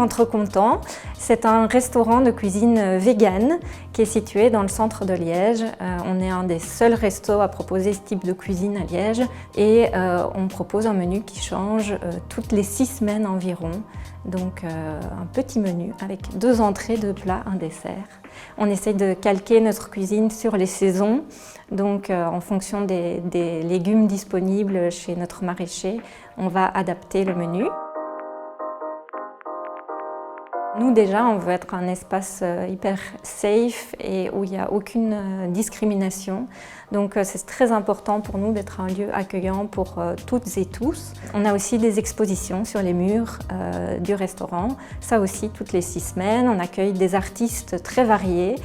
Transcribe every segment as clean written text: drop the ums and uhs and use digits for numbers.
Ventre Content. C'est un restaurant de cuisine végane qui est situé dans le centre de Liège. On est un des seuls restos à proposer ce type de cuisine à Liège et on propose un menu qui change toutes les 6 semaines environ. Donc un petit menu avec 2 entrées, 2 plats, un dessert. On essaye de calquer notre cuisine sur les saisons, donc en fonction des légumes disponibles chez notre maraîcher, on va adapter le menu. Nous déjà, on veut être un espace hyper safe et où il n'y a aucune discrimination. Donc c'est très important pour nous d'être un lieu accueillant pour toutes et tous. On a aussi des expositions sur les murs du restaurant. Ça aussi, toutes les 6 semaines, on accueille des artistes très variés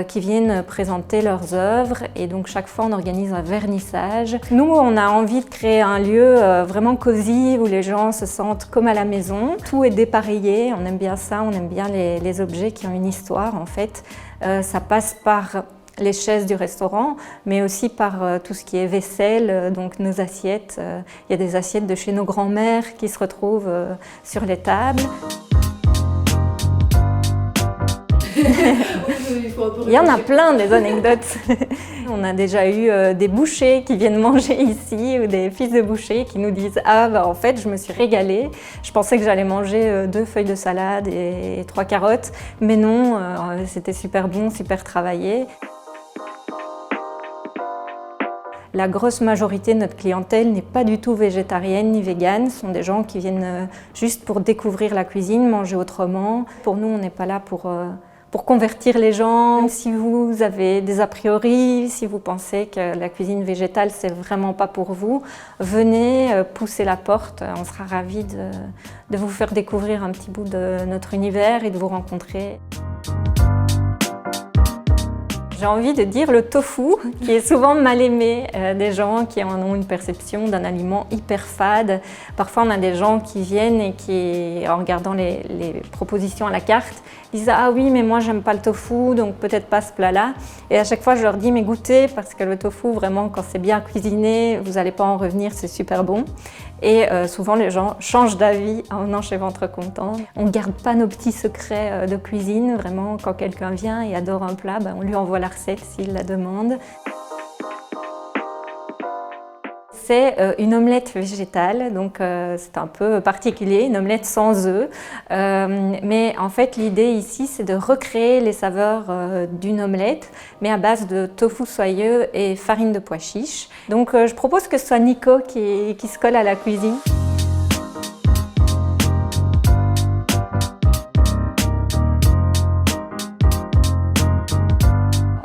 qui viennent présenter leurs œuvres et donc chaque fois on organise un vernissage. Nous, on a envie de créer un lieu vraiment cosy où les gens se sentent comme à la maison. Tout est dépareillé, on aime bien ça, on aime bien les objets qui ont une histoire en fait. Ça passe par les chaises du restaurant, mais aussi par tout ce qui est vaisselle, donc nos assiettes. Il y a des assiettes de chez nos grands-mères qui se retrouvent sur les tables. Il y en a plein des anecdotes. On a déjà eu des bouchers qui viennent manger ici ou des fils de bouchers qui nous disent « Ah bah en fait je me suis régalée, je pensais que j'allais manger 2 feuilles de salade et 3 carottes, mais non, c'était super bon, super travaillé ». La grosse majorité de notre clientèle n'est pas du tout végétarienne ni végane. Ce sont des gens qui viennent juste pour découvrir la cuisine, manger autrement. Pour nous, on n'est pas là pour convertir les gens. Si vous avez des a priori, si vous pensez que la cuisine végétale, c'est vraiment pas pour vous, venez pousser la porte. On sera ravis de vous faire découvrir un petit bout de notre univers et de vous rencontrer. J'ai envie de dire le tofu, qui est souvent mal aimé des gens qui en ont une perception d'un aliment hyper fade. Parfois, on a des gens qui viennent et qui, en regardant les propositions à la carte, disent « Ah oui, mais moi, j'aime pas le tofu, donc peut-être pas ce plat-là ». Et à chaque fois, je leur dis « Mais goûtez, parce que le tofu, vraiment, quand c'est bien cuisiné, vous n'allez pas en revenir, c'est super bon ». Et souvent, les gens changent d'avis en venant chez Ventre Content. On ne garde pas nos petits secrets de cuisine. Vraiment, quand quelqu'un vient et adore un plat, on lui envoie la recette s'il la demande. C'est une omelette végétale, donc c'est un peu particulier, une omelette sans œufs. Mais en fait, l'idée ici, c'est de recréer les saveurs d'une omelette, mais à base de tofu soyeux et farine de pois chiches. Donc je propose que ce soit Nico qui se colle à la cuisine.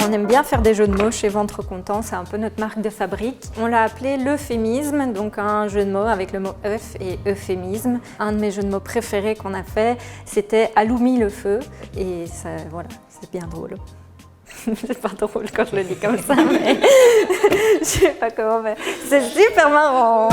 On aime bien faire des jeux de mots chez Ventre Content, c'est un peu notre marque de fabrique. On l'a appelé l'euphémisme, donc un jeu de mots avec le mot œuf et euphémisme. Un de mes jeux de mots préférés qu'on a fait, c'était Allumis le feu, et ça, voilà, c'est bien drôle. C'est pas drôle quand je le dis comme ça, mais je sais pas comment faire. C'est super marrant.